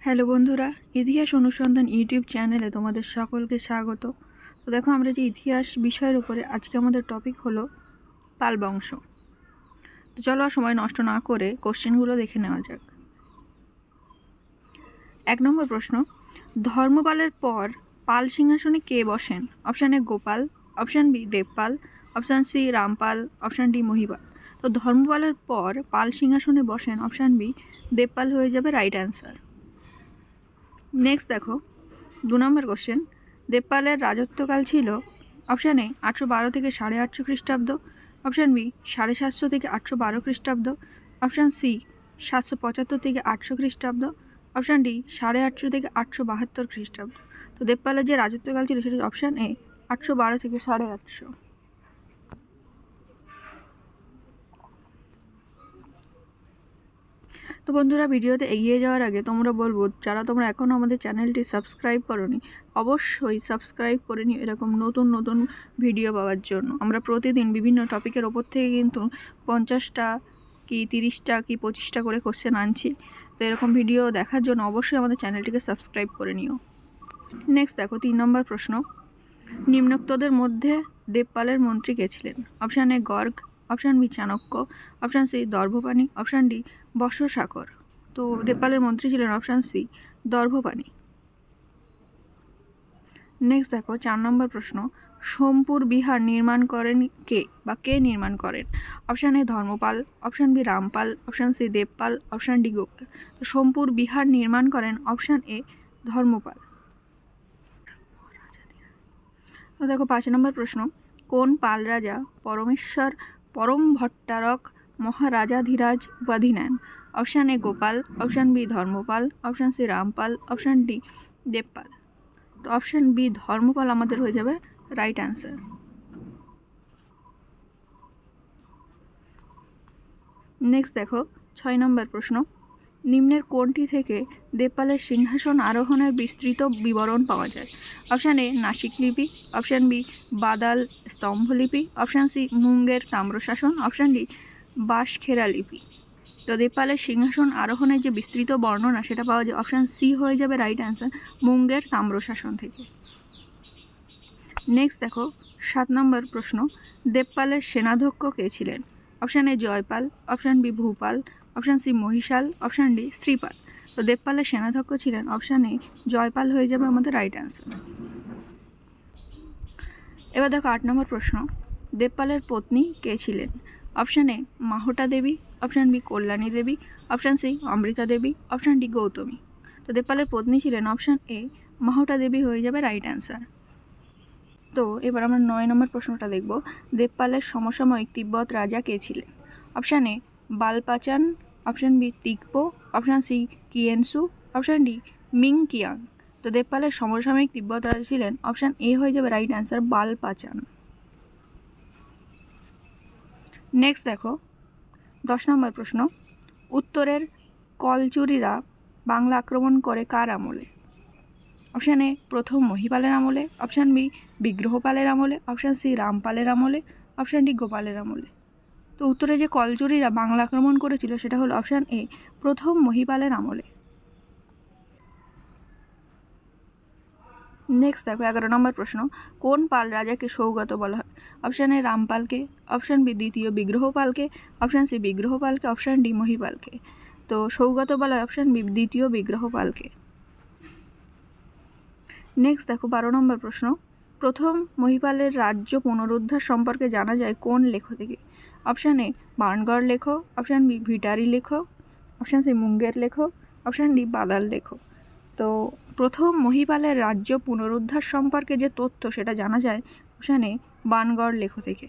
Hello বন্ধুরা, ইতিহাস অনুসন্ধান ইউটিউব চ্যানেলে তোমাদের সকলকে স্বাগত। তো দেখো, আমরা যে ইতিহাস বিষয়ের উপরে আজকে আমাদের টপিক হলো পাল বংশ। তো চলো আর সময় নষ্ট না করে কোশ্চেনগুলো দেখে নেওয়া যাক। 1 নম্বর প্রশ্ন, ধর্মপালের পর পাল সিংহাসনে কে বসেন? Option A Gopal, option B Devpal, option C Rampal, option D Mahipal. তো ধর্মপালের পর পাল সিংহাসনে বসেন অপশান বি দেবপাল হয়ে যাবে রাইট অ্যান্সার। নেক্সট দেখো, 2 নম্বর কোশ্চেন, দেবপালের রাজত্বকাল ছিল অপশান এ 812 থেকে 850 খ্রিস্টাব্দ, অপশান বি 750 থেকে 812 খ্রিস্টাব্দ, অপশান সি 775 থেকে 800 খ্রিস্টাব্দ, অপশান ডি 850 থেকে 872 খ্রিস্টাব্দ। তো দেবপালের যে রাজত্বকাল ছিল সেটা অপশান এ 812 থেকে 850। তো বন্ধুরা, ভিডিওতে এগিয়ে যাওয়ার আগে তোমরা বলবো, যারা তোমরা এখনও আমাদের চ্যানেলটি সাবস্ক্রাইব করোনি অবশ্যই সাবস্ক্রাইব করে নিও এরকম নতুন নতুন ভিডিও পাওয়ার জন্য। আমরা প্রতিদিন বিভিন্ন টপিকের ওপর থেকে কিন্তু 50টা কি 30টা কি 25টা করে কোশ্চেন আনছি। তো এরকম ভিডিও দেখার জন্য অবশ্যই আমাদের চ্যানেলটিকে সাবস্ক্রাইব করে নিও। নেক্সট দেখো, 3 নম্বর প্রশ্ন, নিম্নোক্তদের মধ্যে দেবপালের মন্ত্রী কে ছিলেন? Option A Garga, option B Chanakya, option C Darbhapani, option D বর্ষসাকর। তো দেবপালের মন্ত্রী ছিলেন অপশান সি দর্ভপাণি। নেক্সট দেখো, 4 নম্বর প্রশ্ন, সোমপুর বিহার নির্মাণ করেন কে বা কে নির্মাণ করেন? Option A Dharmapal, option B Rampal, option C Devpal, option D Gopal. তো সোমপুর বিহার নির্মাণ করেন অপশান এ ধর্মপাল। তো দেখো, 5 নম্বর প্রশ্ন, কোন পাল রাজা পরমেশ্বর পরম ভট্টারক মহারাজাধিরাজ উপাধি নেন? Option A Gopal, option B Dharmapal, option C Rampal, option D Devapala. তো অপশান বি ধর্মপাল আমাদের হয়ে যাবে রাইট অ্যান্সার। নেক্সট দেখো, 6 নম্বর প্রশ্ন, নিম্নের কোনটি থেকে দেবপালের সিংহাসন আরোহণের বিস্তৃত বিবরণ পাওয়া যায়? অপশান এ নাসিক লিপি, অপশান বি বাদাল স্তম্ভলিপি, অপশান সি মুঙ্গের তাম্রশাসন, অপশান ডি বাঁশখেরা লিপি। তো দেবপালের সিংহাসন আরোহণের যে বিস্তৃত বর্ণনা সেটা পাওয়া যায় অপশান সি হয়ে যাবে রাইট অ্যান্সার, মুঙ্গের তাম্রশাসন থেকে। নেক্সট দেখো, 7 নম্বর প্রশ্ন, দেবপালের সেনাধ্যক্ষ কে ছিলেন? Option A Jaipal, option B Bhupal, option C মহিশাল, অপশান ডি শ্রীপাল। তো দেবপালের সেনাধ্যক্ষ ছিলেন অপশান এ জয়পাল হয়ে যাবে আমাদের রাইট অ্যান্সার। এবার দেখো, 8 নম্বর প্রশ্ন, দেবপালের পত্নী কে ছিলেন? Option A Mahota Devi, option B Kalyani Devi, option C Amrita Devi, option D Gautami. তো দেবপালের পত্নী ছিলেন অপশান এ মাহোটা দেবী হয়ে যাবে রাইট অ্যান্সার। তো এবার আমরা 9 নম্বর প্রশ্নটা দেখব, দেবপালের সমসাময়িক তিব্বত রাজা কে ছিলেন? অপশান এ বালপাচান, অপশান বি তিকপো, অপশান সি কিয়েনসু, অপশান ডি মিং কিয়াং। তো দেবপালের সমসাময়িক তিব্বত রাজা ছিলেন অপশান এ হয়ে যাবে রাইট অ্যান্সার, বালপাচান। নেক্সট দেখো, 10 নম্বর প্রশ্ন, উত্তরের কলচুরিরা বাংলা আক্রমণ করে কার আমলে? অপশান এ প্রথম মহিপালের আমলে, অপশান বি বিগ্রহপালের আমলে, অপশান সি রামপালের আমলে, অপশান ডি গোপালের আমলে। তো উত্তরে যে কলচুরিরা বাংলা আক্রমণ করেছিল সেটা হলো অপশান এ প্রথম মহিপালের আমলে। নেক্সট দেখো, 11 নম্বর প্রশ্ন, কোন পাল রাজাকে সৌগত বলা হয়? অপশান এ রামপালকে, অপশান বি দ্বিতীয় বিগ্রহপালকে, অপশান সি বিগ্রহপালকে, অপশান ডি মহিপালকে। তো সৌগত বলা হয় অপশান বি দ্বিতীয় বিগ্রহপালকে। নেক্সট দেখো, 12 নম্বর প্রশ্ন, প্রথম মহিপালের রাজ্য পুনরুদ্ধার সম্পর্কে জানা যায় কোন লেখ থেকে? অপশান এ বাণগড় লেখ, অপশান বি ভিটারি লেখ, অপশান সি মুঙ্গের লেখ, অপশান ডি বাদাল লেখ। তো প্রথম মহিপালের রাজ্য পুনরুদ্ধার সম্পর্কে যে তথ্য সেটা জানা যায় অপশান এ বাণগড় লেখ থেকে।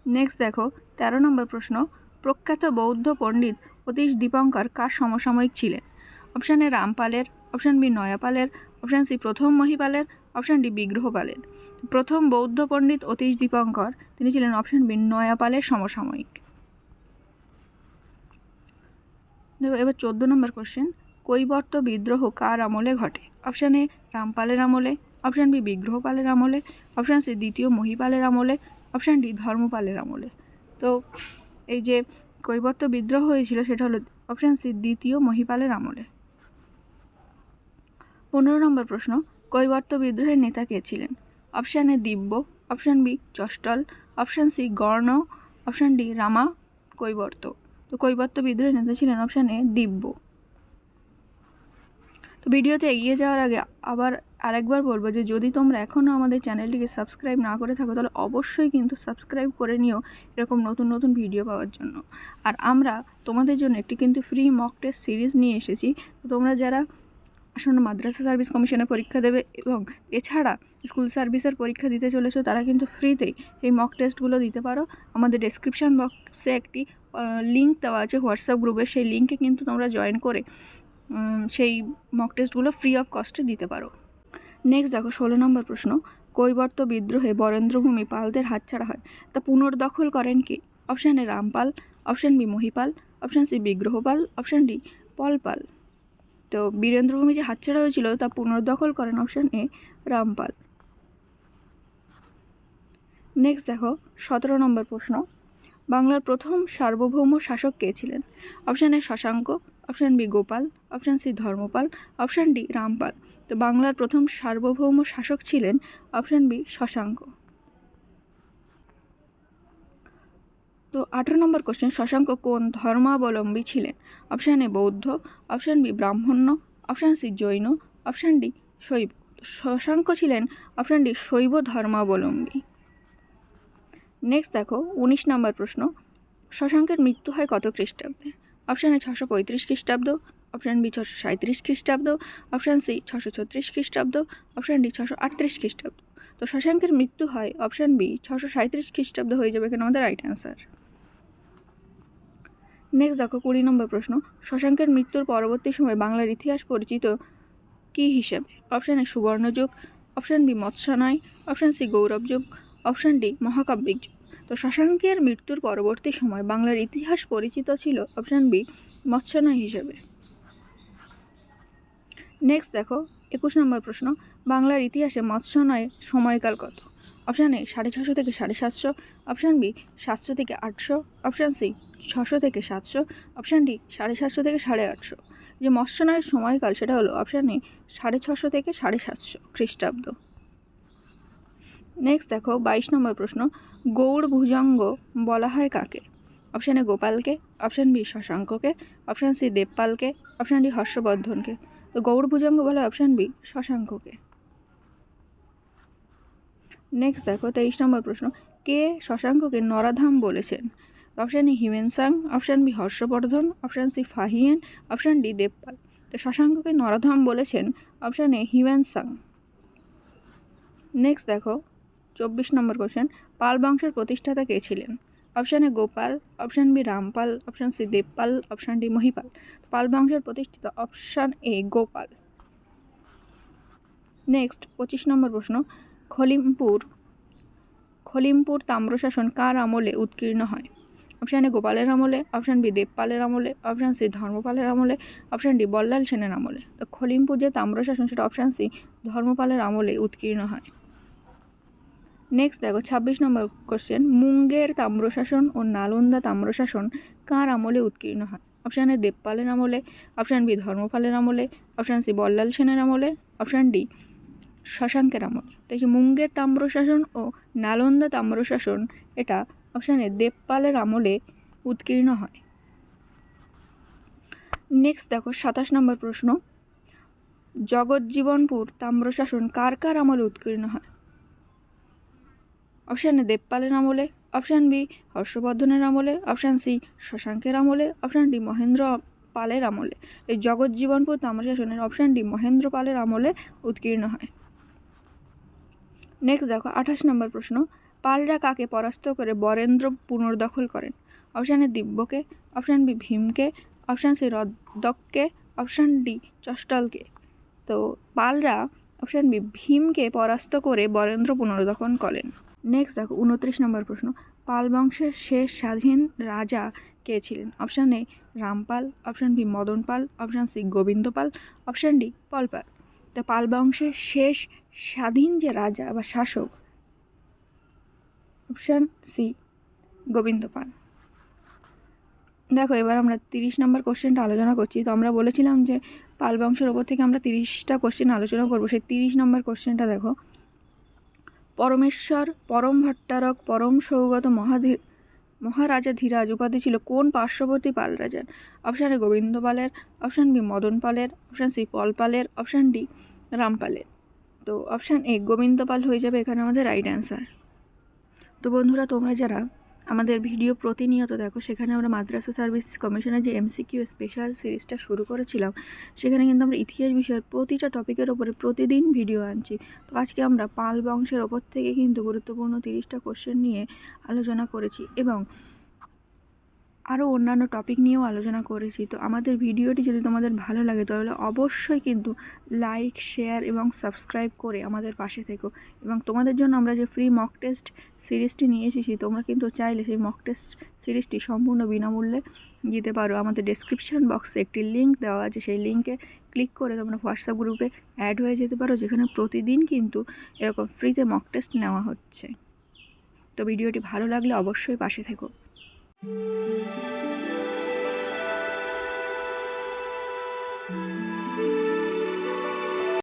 নেক্সট দেখো, 13 নম্বর প্রশ্ন, প্রখ্যাত বৌদ্ধ পণ্ডিত অতীশ দীপঙ্কর কার সমসাময়িক ছিলেন? অপশান এ রামপালের, অপশান বি নয়াপালের, অপশান সি প্রথম মহিপালের, অপশান ডি বিগ্রহপালের। প্রথম বৌদ্ধ পণ্ডিত অতীশ দীপঙ্কর তিনি ছিলেন অপশান বি নয়াপালের সমসাময়িক। দেখো, এবার 14 নম্বর কোশ্চেন, কৈবর্ত বিদ্রোহ কার আমলে ঘটে? অপশান এ রামপালের আমলে, অপশান বি বিগ্রহপালের আমলে, অপশান সি দ্বিতীয় মহিপালের আমলে, অপশান ডি ধর্মপালের আমলে। তো এই যে কৈবর্ত বিদ্রোহ হয়েছিল সেটা হলো অপশান সি দ্বিতীয় মহিপালের আমলে। 15 নম্বর প্রশ্ন, কৈবর্ত বিদ্রোহের নেতা কে ছিলেন? Option A Divya, option B চষ্টল, অপশান সি গর্ণ, অপশান ডি রামা কৈবর্ত। তো কৈবর্ত বিদ্রোহের নেতা ছিলেন অপশান এ দিব্য। তো ভিডিওতে এগিয়ে যাওয়ার আগে আবার আরেকবার বলবো যে যদি তোমরা এখনও আমাদের চ্যানেলটিকে সাবস্ক্রাইব না করে থাকো তাহলে অবশ্যই কিন্তু সাবস্ক্রাইব করে নিও এরকম নতুন নতুন ভিডিও পাওয়ার জন্য। আর আমরা তোমাদের জন্য একটি কিন্তু ফ্রি মক টেস্ট সিরিজ নিয়ে এসেছি। তো তোমরা যারা আসন্ন মাদ্রাসা সার্ভিস কমিশনের পরীক্ষা দেবে এবং এছাড়া স্কুল সার্ভিসের পরীক্ষা দিতে চলেছো তারা কিন্তু ফ্রিতেই এই মক টেস্টগুলো দিতে পারো। আমাদের ডেসক্রিপশান বক্সে একটি লিঙ্ক দেওয়া আছে হোয়াটসঅ্যাপ গ্রুপে, সেই লিঙ্কে কিন্তু তোমরা জয়েন করে সেই মক টেস্টগুলো ফ্রি অফ কস্টে দিতে পারো। নেক্সট দেখো 16 নম্বর প্রশ্ন, কৈবর্ত বিদ্রোহে বরেন্দ্রভূমি পালদের হাতছাড়া হয়, তা পুনর্দখল করেন কে? Option A Rampal, option B Mahipal, option C Vigrahapal, option D পলপাল। তো বীরেন্দ্রভূমি যে হাতছাড়া হয়েছিল তা পুনর্দখল করেন অপশান এ রামপাল। নেক্সট দেখো 17 নম্বর প্রশ্ন, বাংলার প্রথম সার্বভৌম শাসক কে ছিলেন? Option A Shashanka, option B Gopal, option C Dharmapal, option D Rampal. তো বাংলার প্রথম সার্বভৌম শাসক ছিলেন অপশান বি শশাঙ্ক। তো 18 নম্বর কোশ্চেন, শশাঙ্ক কোন ধর্মাবলম্বী ছিলেন? অপশান এ বৌদ্ধ, অপশান বি ব্রাহ্মণ্য, অপশান সি জৈন, অপশান ডি শৈব। শশাঙ্ক ছিলেন অপশান ডি শৈব ধর্মাবলম্বী। নেক্সট দেখো 19 নম্বর প্রশ্ন, শশাঙ্কের মৃত্যু হয় কত খ্রিস্টাব্দে? অপশান এ 635 খ্রিস্টাব্দ, অপশান বি 637 খ্রিস্টাব্দ, অপশান সি 636 খ্রিস্টাব্দ, অপশান ডি 638 খ্রিস্টাব্দ। তো শশাঙ্কের মৃত্যু হয় অপশান বি 637 খ্রিস্টাব্দ হয়ে যাবে এখানে আমাদের রাইট অ্যান্সার। নেক্সট দেখো 20 নম্বর প্রশ্ন, শশাঙ্কের মৃত্যুর পরবর্তী সময় বাংলার ইতিহাস পরিচিত কী হিসাবে? অপশান এ সুবর্ণযুগ, অপশান বি মৎস্যনয়, অপশান সি গৌরব যুগ, অপশান ডি মহাকাব্যিক যুগ। তো শশাঙ্কের মৃত্যুর পরবর্তী সময় বাংলার ইতিহাস পরিচিত ছিল অপশান বি মৎস্যনয় হিসেবে। নেক্সট দেখো 21 নম্বর প্রশ্ন, বাংলার ইতিহাসে মৎস্যনয় সময়কাল কত? অপশান এ 650 থেকে 750, অপশান বি 700 থেকে 800, অপশান সি 600 থেকে 700, অপশান ডি 750 থেকে 850। যে মৎস্যনয়ের সময়কাল সেটা হলো অপশান এ 650 থেকে 750 খ্রিস্টাব্দ। নেক্সট দেখো 22 নম্বর প্রশ্ন, গৌড় ভুজঙ্গ বলা হয় কাকে? অপশান এ গোপালকে, অপশান বি শশাঙ্ককে, অপশান সি দেবপালকে, অপশান ডি হর্ষবর্ধনকে। তো গৌড় ভুজঙ্গ বলা হয় অপশান বি শশাঙ্ককে। নেক্সট দেখো 23 নম্বর প্রশ্ন, কে শশাঙ্ককে নরাধাম বলেছেন? Option A Hiuen Tsang, option B Harshavardhana, option C Fa Hien, option D Devapala. তো শশাঙ্ককে নরাধাম বলেছেন অপশান এ হিউয়েন-সাং। নেক্সট দেখো 24 নম্বর কোশ্চেন, পাল বংশের প্রতিষ্ঠাতা কে ছিলেন? Option A Gopal, option B Rampal, option C Devpal, option D Mahipal. Pala বংশের প্রতিষ্ঠিত অপশান এ গোপাল। নেক্সট 25 নম্বর প্রশ্ন, খলিমপুর তাম্রশাসন কার আমলে উৎকীর্ণ হয়? অপশান এ গোপালের আমলে, অপশান বি দেবপালের আমলে, অপশান সি ধর্মপালের আমলে, অপশান ডি বল্লাল সেনের আমলে। তো খলিমপুর যে তাম্রশাসন সেটা অপশান সি ধর্মপালের আমলে উৎকীর্ণ হয়। নেক্সট দেখো 26 নম্বর কোশ্চেন, মুঙ্গের তাম্রশাসন ও নালন্দা তাম্রশাসন কার আমলে উৎকীর্ণ হয়? অপশান এ দেবপালের আমলে, অপশান বি ধর্মপালের আমলে, অপশান সি বল্লাল সেনের আমলে, অপশান ডি শশাঙ্কের আমলে। তো এই যে মুঙ্গের তাম্রশাসন ও নালন্দা তাম্রশাসন এটা অপশান এ দেবপালের আমলে উৎকীর্ণ হয়। নেক্সট দেখো 27 নম্বর প্রশ্ন, জগজ্জীবনপুর তাম্রশাসন কার কার আমলে উৎকীর্ণ হয়? অপশান এ দেবপালের আমলে, অপশান বি হর্ষবর্ধনের আমলে, অপশান সি শশাঙ্কের আমলে, অপশান ডি মহেন্দ্র পালের আমলে। এই জগজ্জীবনপুর তাম্রশাসনের অপশান ডি মহেন্দ্র পালের আমলে উৎকীর্ণ হয়। নেক্সট দেখো 28 নম্বর প্রশ্ন, পালরা কাকে পরাস্ত করে বরেন্দ্র পুনর্দখল করেন? অপশান এ দিব্যকে, অপশান বি ভীমকে, অপশান সি রদ্দককে, অপশান ডি চষ্টলকে। তো পালরা অপশান বি ভীমকে পরাস্ত করে বরেন্দ্র পুনর্দখল করেন। নেক্সট দেখো 29 নম্বর প্রশ্ন, পাল বংশের শেষ স্বাধীন রাজা কে ছিলেন? Option A Rampal, option B Madan Pal, option C Gobinda Pal, option D পলপাল। তা পাল বংশের শেষ স্বাধীন যে রাজা বা শাসক অপশান সি গোবিন্দ পাল। দেখো এবার আমরা 30 নম্বর কোশ্চেনটা আলোচনা করছি। তো আমরা বলেছিলাম যে পাল বংশের ওপর থেকে আমরা 30টা কোশ্চেন আলোচনা করব। সেই 30 নম্বর কোশ্চেনটা দেখো, পরমেশ্বর পরম ভট্টারক পরম সৌগত মহারাজা ধীরাজ উপাধি ছিল কোন পার্শ্ববর্তী পাল রাজার? অপশান এ গোবিন্দ পালের, অপশান বি মদন পালের, অপশান সি পল পালের, অপশান ডি রামপালের। তো অপশান এ গোবিন্দ পাল হয়ে যাবে এখানে আমাদের রাইট অ্যান্সার। তো বন্ধুরা, তোমরা যারা আমাদের ভিডিও প্রতিনিয়ত দেখো, সেখানে আমরা মাদ্রাসা সার্ভিস কমিশনের যে MCQ স্পেশাল সিরিজটা শুরু করেছিলাম, সেখানে কিন্তু আমরা ইতিহাস বিষয়ের প্রতিটা টপিকের ওপরে প্রতিদিন ভিডিও আনছি। তো আজকে আমরা পাল বংশের ওপর থেকে কিন্তু গুরুত্বপূর্ণ 30টা কোশ্চেন নিয়ে আলোচনা করেছি এবং আরও অন্যান্য টপিক নিয়েও আলোচনা করেছি। তো আমাদের ভিডিওটি যদি তোমাদের ভালো লাগে তাহলে অবশ্যই কিন্তু লাইক, শেয়ার এবং সাবস্ক্রাইব করে আমাদের পাশে থেকো। এবং তোমাদের জন্য আমরা যে ফ্রি মক টেস্ট সিরিজটি নিয়ে এসেছি, তোমরা কিন্তু চাইলে সেই মক টেস্ট সিরিজটি সম্পূর্ণ বিনামূল্যে দিতে পারো। আমাদের ডেসক্রিপশন বক্সে একটি লিঙ্ক দেওয়া আছে, সেই লিঙ্কে ক্লিক করে তোমরা হোয়াটসঅ্যাপ গ্রুপে অ্যাড হয়ে যেতে পারো, যেখানে প্রতিদিন কিন্তু এরকম ফ্রিতে মক টেস্ট নেওয়া হচ্ছে। তো ভিডিওটি ভালো লাগলে অবশ্যই পাশে থেকো।